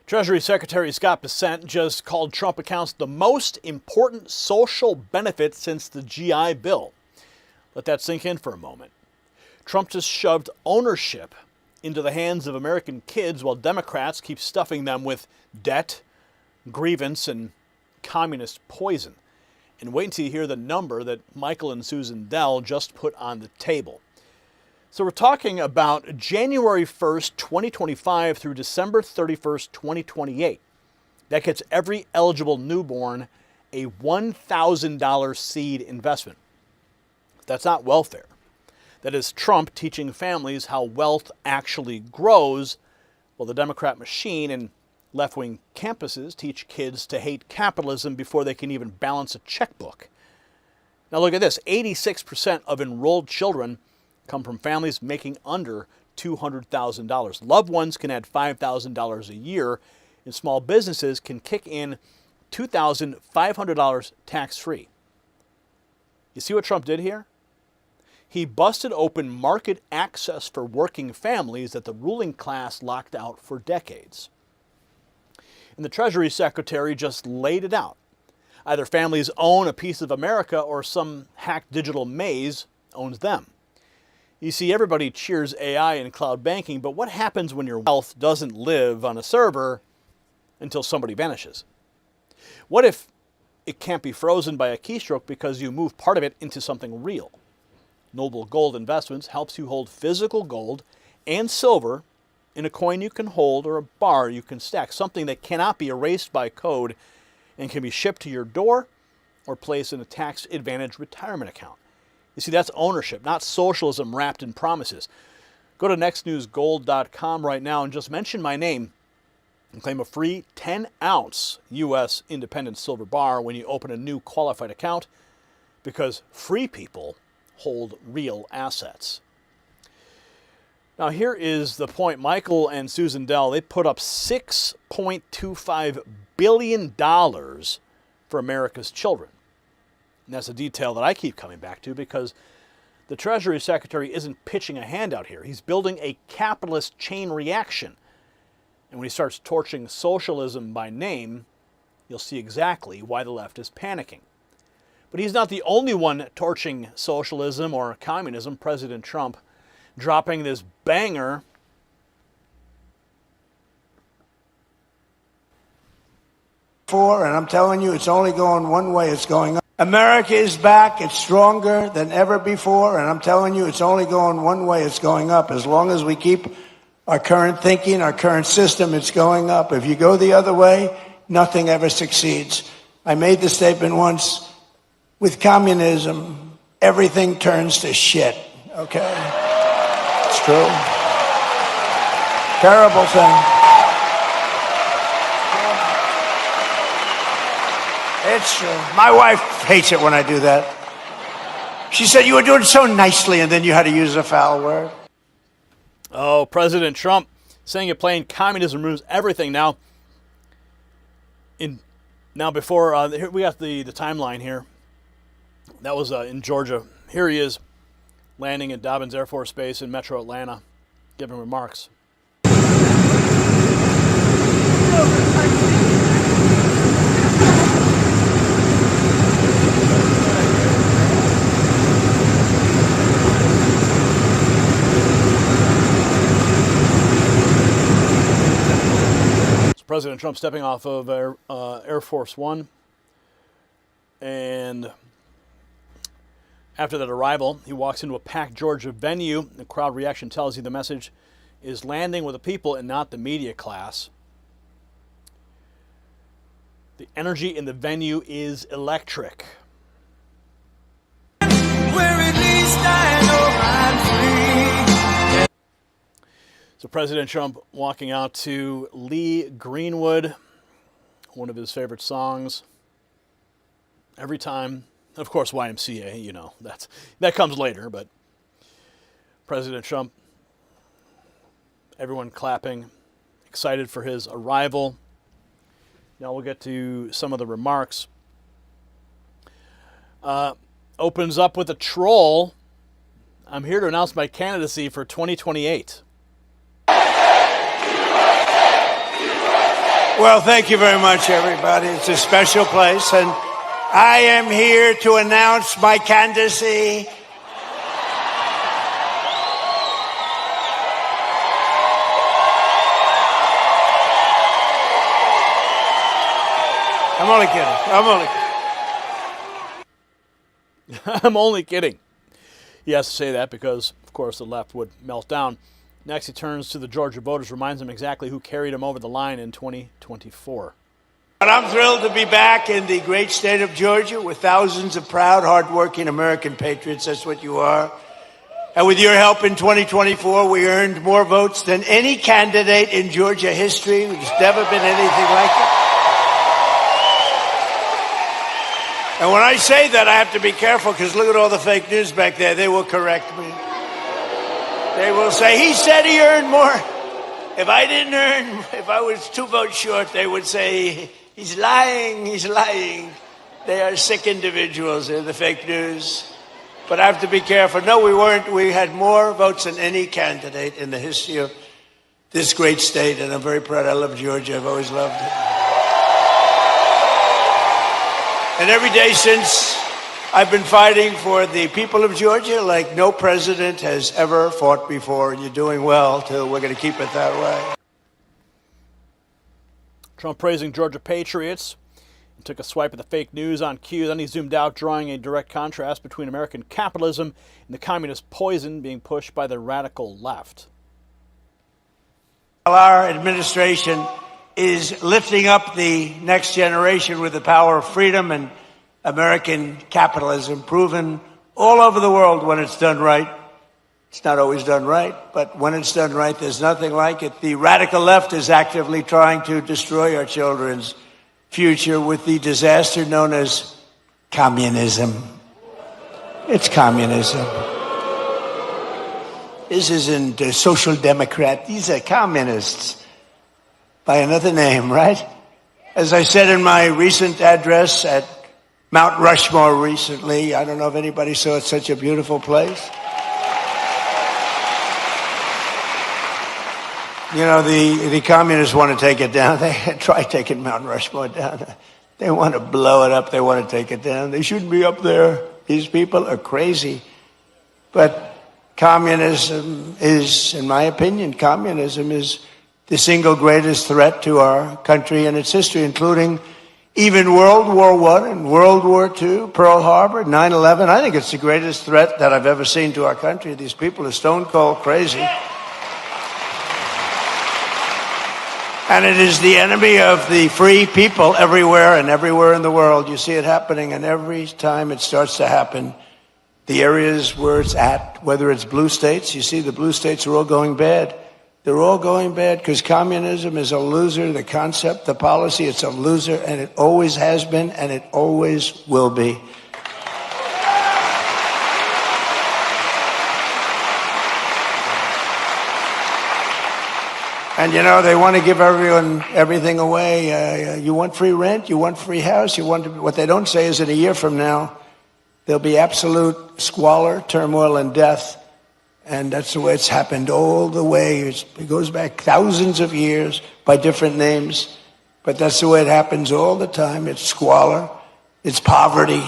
Treasury Secretary Scott Bessent just called Trump accounts the most important social benefit since the GI Bill. Let that sink in for a moment. Trump just shoved ownership into the hands of American kids while Democrats keep stuffing them with debt, grievance, and communist poison. And wait until you hear the number that Michael and Susan Dell just put on the table. So we're talking about January 1st, 2025 through December 31st, 2028. That gets every eligible newborn a $1,000 seed investment. That's not welfare. That is Trump teaching families how wealth actually grows, while the Democrat machine and left-wing campuses teach kids to hate capitalism before they can even balance a checkbook. Now look at this. 86% of enrolled children come from families making under $200,000. Loved ones can add $5,000 a year, and small businesses can kick in $2,500 tax-free. You see what Trump did here? He busted open market access for working families that the ruling class locked out for decades. And the Treasury Secretary just laid it out. Either families own a piece of America or some hacked digital maze owns them. You see, everybody cheers AI and cloud banking, but what happens when your wealth doesn't live on a server until somebody vanishes? What if it can't be frozen by a keystroke because you move part of it into something real? Noble Gold Investments helps you hold physical gold and silver in a coin you can hold or a bar you can stack, something that cannot be erased by code and can be shipped to your door or placed in a tax-advantaged retirement account. You see, that's ownership, not socialism wrapped in promises. Go to nextnewsgold.com right now and just mention my name and claim a free 10-ounce U.S. independent silver bar when you open a new qualified account, because free people hold real assets. Now here is the point. Michael and Susan Dell, they put up $6.25 billion for America's children. And that's a detail that I keep coming back to because the Treasury Secretary isn't pitching a handout here. He's building a capitalist chain reaction. And when he starts torching socialism by name, you'll see exactly why the left is panicking. But he's not the only one torching socialism or communism. President Trump dropping this banger. And I'm telling you, it's only going one way. It's going up. America is back. It's stronger than ever before. And I'm telling you, it's only going one way. It's going up. As long as we keep our current thinking, our current system, it's going up. If you go the other way, nothing ever succeeds. I made the statement once, with communism, everything turns to shit. Okay? It's true. Terrible thing. It's true. My wife hates it when I do that. She said, you were doing it so nicely, and then you had to use a foul word. Oh, President Trump saying you're playing communism ruins everything. Now, before here we got the timeline here. That was in Georgia. Here he is landing at Dobbins Air Force Base in Metro Atlanta, giving remarks. President Trump stepping off of Air Force One, and after that arrival, he walks into a packed Georgia venue. The crowd reaction tells you the message is landing with the people and not the media class. The energy in the venue is electric. Where at least I know I'm free. So President Trump walking out to Lee Greenwood, one of his favorite songs. Every time, of course, YMCA, you know, that comes later, but President Trump, everyone clapping, excited for his arrival. Now we'll get to some of the remarks. Opens up with a troll. I'm here to announce my candidacy for 2028. Well, thank you very much, everybody. It's a special place, and I am here to announce my candidacy. I'm only kidding. I'm only kidding. He has to say that because, of course, the left would melt down. Next, he turns to the Georgia voters, reminds them exactly who carried him over the line in 2024. But I'm thrilled to be back in the great state of Georgia with thousands of proud, hardworking American patriots. That's what you are. And with your help in 2024, we earned more votes than any candidate in Georgia history. There's never been anything like it. And when I say that, I have to be careful because look at all the fake news back there. They will correct me. They will say, he said he earned more. If I was 2 votes short, they would say, he's lying. They are sick individuals. They're the fake news. But I have to be careful. No, we weren't. We had more votes than any candidate in the history of this great state. And I'm very proud. I love Georgia. I've always loved it. And every day since, I've been fighting for the people of Georgia like no president has ever fought before. And you're doing well, too. We're going to keep it that way. Trump praising Georgia patriots. He took a swipe at the fake news on cue. Then he zoomed out, drawing a direct contrast between American capitalism and the communist poison being pushed by the radical left. Our administration is lifting up the next generation with the power of freedom and American capitalism, proven all over the world when it's done right. It's not always done right, but when it's done right, there's nothing like it. The radical left is actively trying to destroy our children's future with the disaster known as communism. It's communism. This isn't a social democrat. These are communists. By another name, right? As I said in my recent address at Mount Rushmore recently, I don't know if anybody saw it, such a beautiful place. You know, the communists want to take it down. They try taking Mount Rushmore down. They want to blow it up. They want to take it down. They shouldn't be up there. These people are crazy. But communism is, in my opinion, communism is the single greatest threat to our country and its history, including even World War I and World War II, Pearl Harbor, 9/11. I think it's the greatest threat that I've ever seen to our country. These people are stone cold crazy. And it is the enemy of the free people everywhere and everywhere in the world. You see it happening, and every time it starts to happen, the areas where it's at, whether it's blue states, you see the blue states are all going bad. They're all going bad because communism is a loser. The concept, the policy, it's a loser, and it always has been, and it always will be. And, you know, they want to give everyone everything away. You want free rent? You want free house? What they don't say is in a year from now, there'll be absolute squalor, turmoil, and death. And that's the way it's happened all the way. It goes back thousands of years by different names. But that's the way it happens all the time. It's squalor, it's poverty,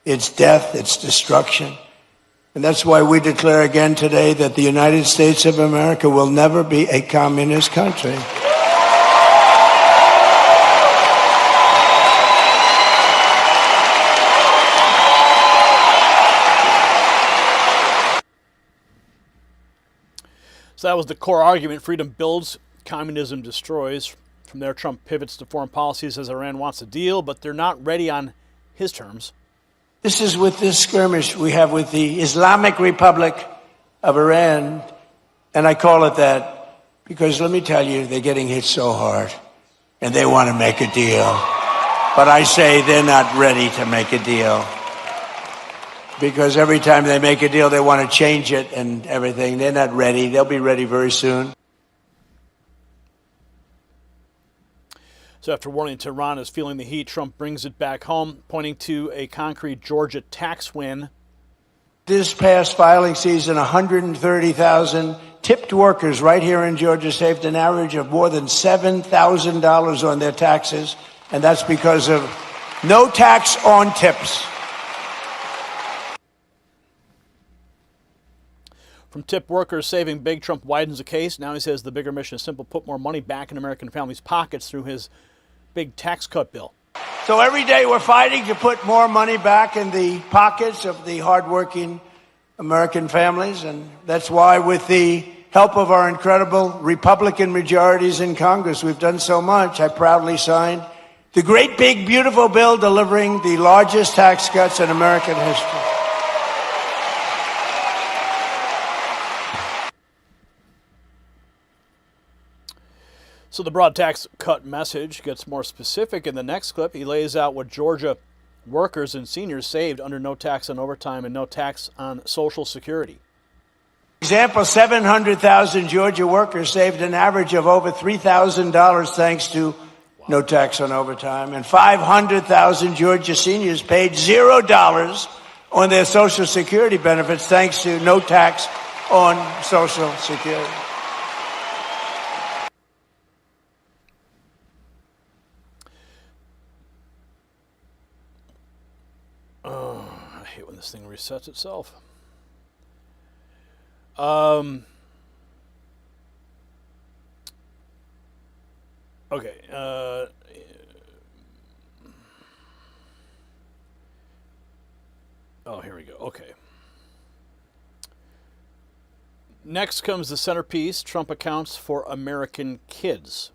it's death, it's destruction. And that's why we declare again today that the United States of America will never be a communist country. So that was the core argument. Freedom builds, communism destroys. From there, Trump pivots to foreign policy, says Iran wants a deal, but they're not ready on his terms. This is with this skirmish we have with the Islamic Republic of Iran, and I call it that because let me tell you, they're getting hit so hard, and they want to make a deal. But I say they're not ready to make a deal. Because every time they make a deal, they want to change it and everything. They're not ready. They'll be ready very soon. So after warning Tehran is feeling the heat, Trump brings it back home, pointing to a concrete Georgia tax win. This past filing season, 130,000 tipped workers right here in Georgia saved an average of more than $7,000 on their taxes, and that's because of no tax on tips. From tip workers saving big, Trump widens the case. Now he says the bigger mission is simple: put more money back in American families' pockets through his big tax cut bill. So every day we're fighting to put more money back in the pockets of the hardworking American families, and that's why, with the help of our incredible Republican majorities in Congress, we've done so much. I proudly signed the great, big, beautiful bill delivering the largest tax cuts in American history. So the broad tax cut message gets more specific in the next clip. He lays out what Georgia workers and seniors saved under no tax on overtime and no tax on Social Security. Example, 700,000 Georgia workers saved an average of over $3,000 thanks to no tax on overtime, and 500,000 Georgia seniors paid $0 on their Social Security benefits thanks to no tax on Social Security. I hate when this thing resets itself. Okay. Oh, here we go. Okay. Next comes the centerpiece: Trump accounts for American kids.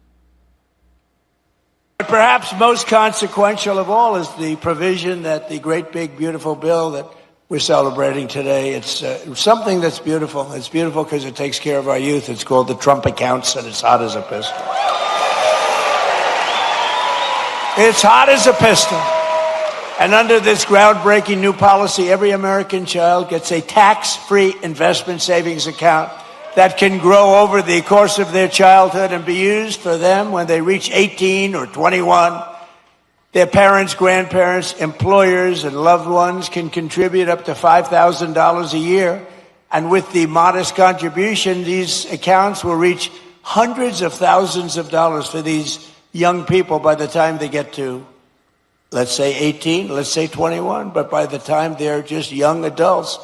But perhaps most consequential of all is the provision that the great, big, beautiful bill that we're celebrating today. It's something that's beautiful. It's beautiful because it takes care of our youth. It's called the Trump accounts, and it's hot as a pistol. It's hot as a pistol. And under this groundbreaking new policy, every American child gets a tax-free investment savings account that can grow over the course of their childhood and be used for them when they reach 18 or 21. Their parents, grandparents, employers, and loved ones can contribute up to $5,000 a year. And with the modest contribution, these accounts will reach hundreds of thousands of dollars for these young people by the time they get to, let's say 18, let's say 21. But by the time they're just young adults,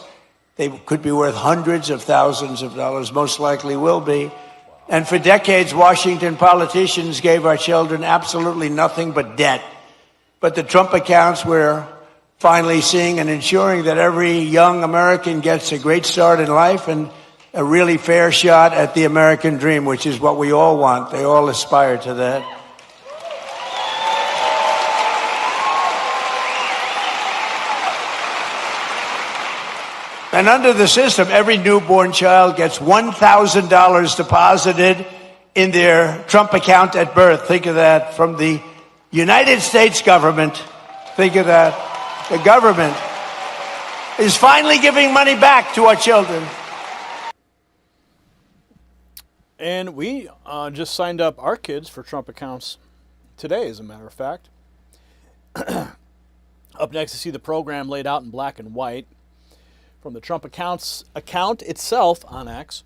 they could be worth hundreds of thousands of dollars, most likely will be. And for decades, Washington politicians gave our children absolutely nothing but debt. But the Trump accounts, we're finally seeing and ensuring that every young American gets a great start in life and a really fair shot at the American dream, which is what we all want. They all aspire to that. And under the system, every newborn child gets $1,000 deposited in their Trump account at birth. Think of that. From the United States government. Think of that. The government is finally giving money back to our children. And we just signed up our kids for Trump accounts today, as a matter of fact. Up next, you see the program laid out in black and white. From the Trump account itself on X,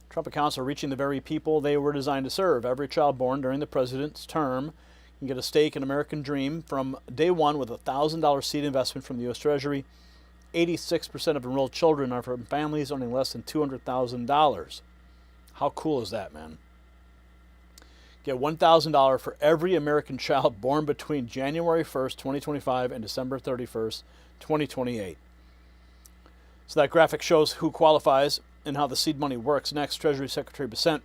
Trump accounts are reaching the very people they were designed to serve. Every child born during the president's term can get a stake in American dream from day one with a $1,000 seed investment from the U.S. Treasury. 86% of enrolled children are from families earning less than $200,000. How cool is that, man? Get $1,000 for every American child born between January 1st, 2025 and December 31st, 2028. So that graphic shows who qualifies and how the seed money works. Next, Treasury Secretary Bessent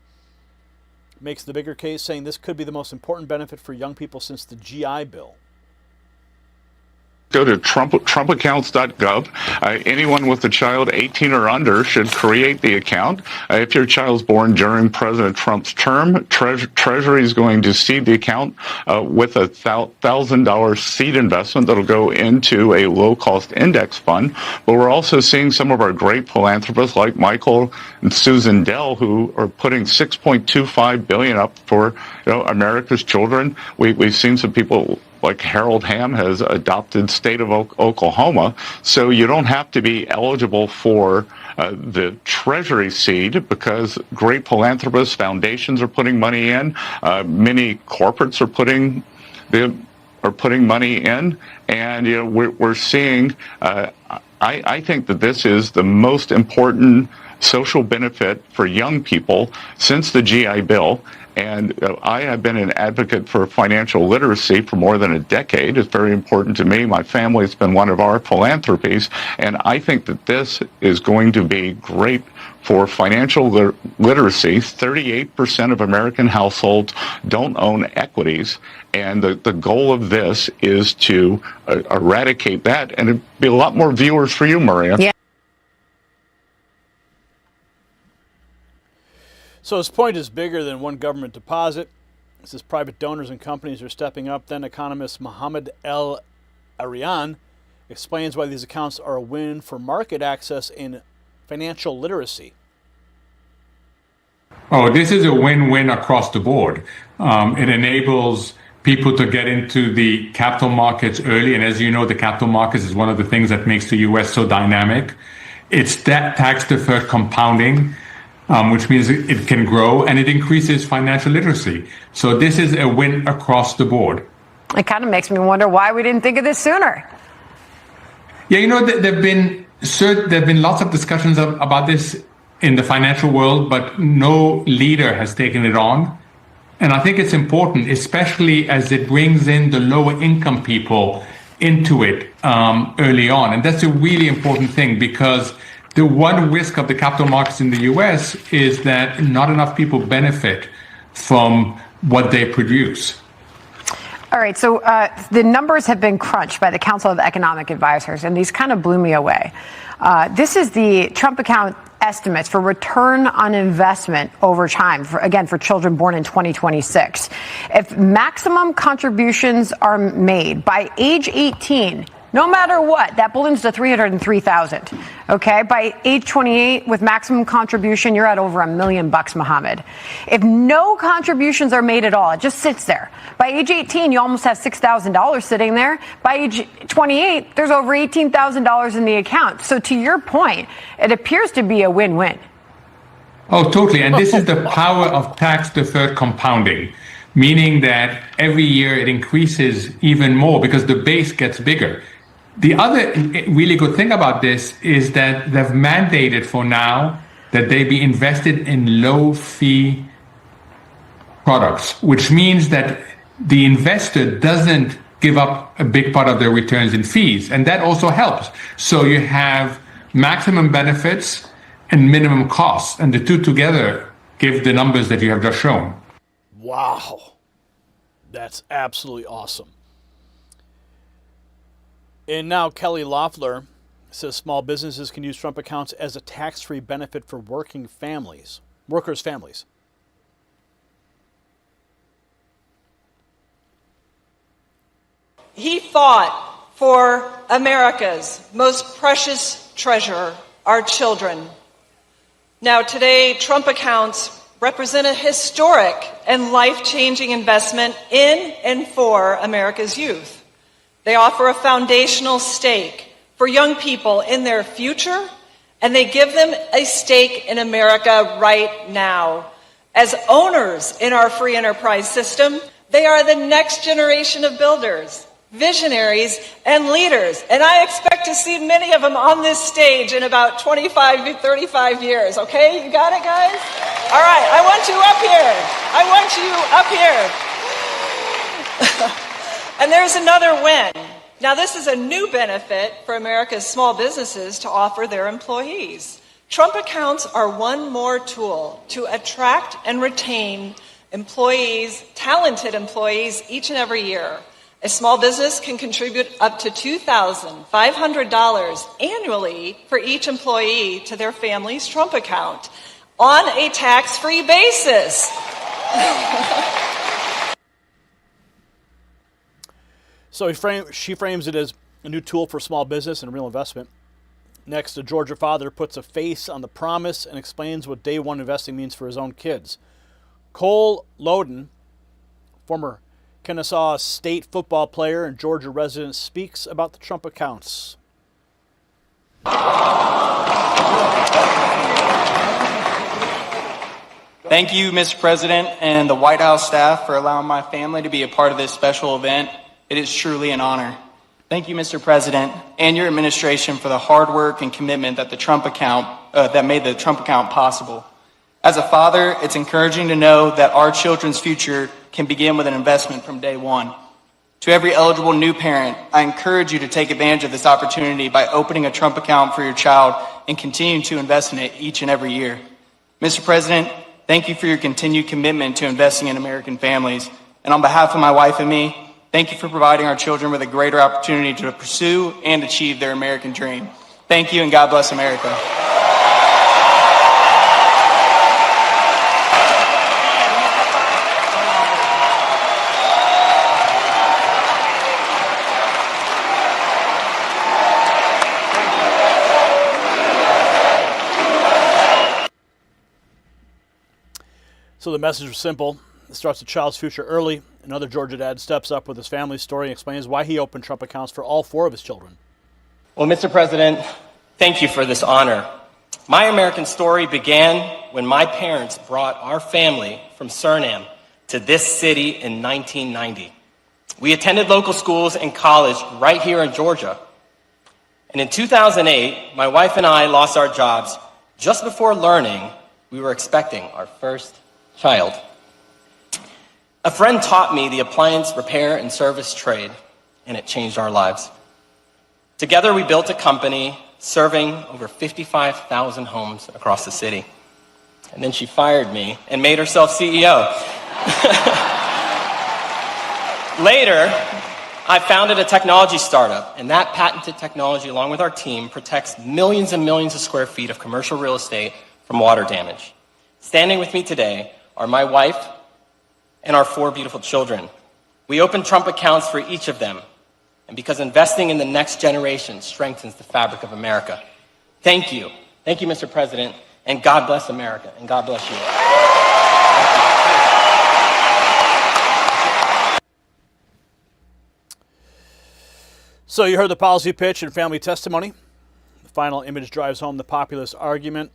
makes the bigger case, saying this could be the most important benefit for young people since the GI Bill. Go to trumpaccounts.gov. Anyone with a child 18 or under should create the account. If your child's born during President Trump's term, Treasury is going to seed the account with a $1,000 seed investment that'll go into a low-cost index fund. But we're also seeing some of our great philanthropists like Michael and Susan Dell, who are putting $6.25 billion up for America's children. We've seen some people like Harold Hamm has adopted state of Oklahoma. So you don't have to be eligible for the Treasury seed because great philanthropists, foundations are putting money in. Many corporates are putting money in, and we're seeing. I think that this is the most important social benefit for young people since the GI Bill. And I have been an advocate for financial literacy for more than a decade. It's very important to me. My family has been one of our philanthropies. And I think that this is going to be great for financial literacy. 38% of American households don't own equities. And the goal of this is to eradicate that. And it'd be a lot more viewers for you, Maria. Yeah. So his point is bigger than one government deposit. He says private donors and companies are stepping up. Then economist Mohammed El Arian explains why these accounts are a win for market access in financial literacy. Oh, this is a win-win across the board. It enables people to get into the capital markets early. And as you know, the capital markets is one of the things that makes the U.S. so dynamic. It's that tax-deferred compounding, which means it can grow, and it increases financial literacy. So this is a win across the board. It kind of makes me wonder why we didn't think of this sooner. Yeah, there have been lots of discussions about this in the financial world, but no leader has taken it on. And I think it's important, especially as it brings in the lower income people into it early on. And that's a really important thing, because the one risk of the capital markets in the US is that not enough people benefit from what they produce. All right, so the numbers have been crunched by the Council of Economic Advisors, and these kind of blew me away. This is the Trump account estimates for return on investment over time, for children born in 2026. If maximum contributions are made by age 18, no matter what, that balloons to $303,000. Okay, by age 28, with maximum contribution, you're at over $1 million, Mohammed. If no contributions are made at all, it just sits there. By age 18, you almost have $6,000 sitting there. By age 28, there's over $18,000 in the account. So to your point, it appears to be a win-win. Oh, totally. And this is the power of tax-deferred compounding, meaning that every year it increases even more because the base gets bigger. The other really good thing about this is that they've mandated for now that they be invested in low-fee products, which means that the investor doesn't give up a big part of their returns in fees, and that also helps. So you have maximum benefits and minimum costs, and the two together give the numbers that you have just shown. Wow. That's absolutely awesome. And now Kelly Loeffler says small businesses can use Trump accounts as a tax-free benefit for workers' families. He fought for America's most precious treasure, our children. Now today, Trump accounts represent a historic and life-changing investment in and for America's youth. They offer a foundational stake for young people in their future, and they give them a stake in America right now. As owners in our free enterprise system, they are the next generation of builders, visionaries, and leaders. And I expect to see many of them on this stage in about 25 to 35 years. Okay, you got it, guys? All right, I want you up here. And there's another win. Now, this is a new benefit for America's small businesses to offer their employees. Trump accounts are one more tool to attract and retain employees, talented employees, each and every year. A small business can contribute up to $2,500 annually for each employee to their family's Trump account on a tax-free basis. So she frames it as a new tool for small business and real investment. Next, a Georgia father puts a face on the promise and explains what day one investing means for his own kids. Cole Loden, former Kennesaw State football player and Georgia resident speaks about the Trump accounts. Thank you, Mr. President, and the White House staff for allowing my family to be a part of this special event. It is truly an honor. Thank you, Mr. President, and your administration for the hard work and commitment that that made the Trump account possible. As a father, it's encouraging to know that our children's future can begin with an investment from day one. To every eligible new parent, I encourage you to take advantage of this opportunity by opening a Trump account for your child and continuing to invest in it each and every year. Mr. President, thank you for your continued commitment to investing in American families. And on behalf of my wife and me, thank you for providing our children with a greater opportunity to pursue and achieve their American dream. Thank you, and God bless America. So the message was simple. It starts a child's future early. Another Georgia dad steps up with his family story and explains why he opened Trump accounts for all 4 of his children. Well, Mr. President, thank you for this honor. My American story began when my parents brought our family from Suriname to this city in 1990. We attended local schools and college right here in Georgia. And in 2008, my wife and I lost our jobs just before learning we were expecting our first child. A friend taught me the appliance repair and service trade, and it changed our lives. Together, we built a company serving over 55,000 homes across the city. And then she fired me and made herself CEO. Later, I founded a technology startup, and that patented technology, along with our team, protects millions and millions of square feet of commercial real estate from water damage. Standing with me today are my wife and our 4 beautiful children. We opened Trump accounts for each of them, and because investing in the next generation strengthens the fabric of America. Thank you. Thank you, Mr. President, and God bless America, and God bless you. So you heard the policy pitch and family testimony. The final image drives home the populist argument.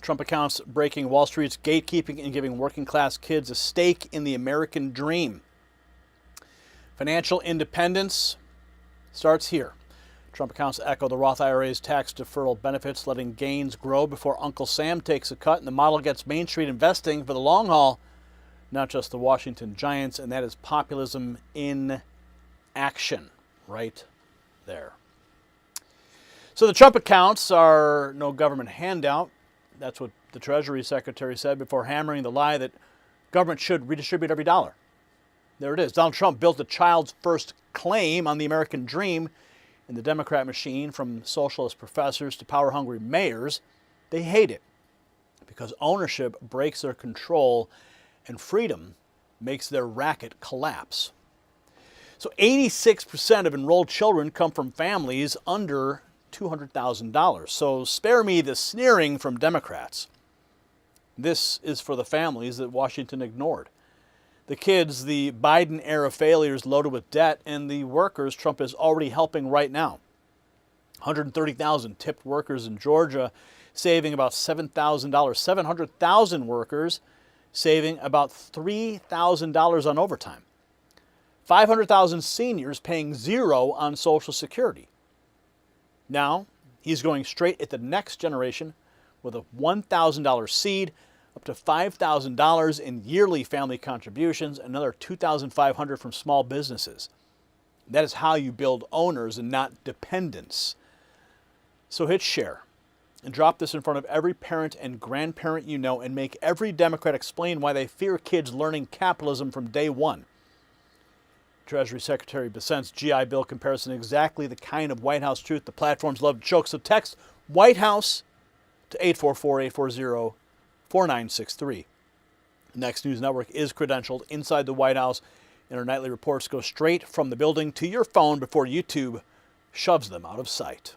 Trump accounts breaking Wall Street's gatekeeping and giving working class kids a stake in the American dream. Financial independence starts here. Trump accounts echo the Roth IRA's tax deferral benefits, letting gains grow before Uncle Sam takes a cut, and the model gets Main Street investing for the long haul, not just the Washington Giants, and that is populism in action right there. So the Trump accounts are no government handout. That's what the Treasury Secretary said before hammering the lie that government should redistribute every dollar. There it is. Donald Trump built a child's first claim on the American dream in the Democrat machine, from socialist professors to power-hungry mayors. They hate it because ownership breaks their control and freedom makes their racket collapse. So 86% of enrolled children come from families under $200,000. So spare me the sneering from Democrats. This is for the families that Washington ignored. The kids, the Biden-era failures loaded with debt, and the workers Trump is already helping right now. 130,000 tipped workers in Georgia saving about $7,000. 700,000 workers saving about $3,000 on overtime. 500,000 seniors paying zero on Social Security. Now, he's going straight at the next generation with a $1,000 seed, up to $5,000 in yearly family contributions, another $2,500 from small businesses. That is how you build owners and not dependents. So hit share and drop this in front of every parent and grandparent you know, and make every Democrat explain why they fear kids learning capitalism from day one. Treasury Secretary Bessent's GI Bill comparison exactly the kind of White House truth the platforms love to choke. So text White House to 844-840-4963. Next News Network is credentialed inside the White House, and our nightly reports go straight from the building to your phone before YouTube shoves them out of sight.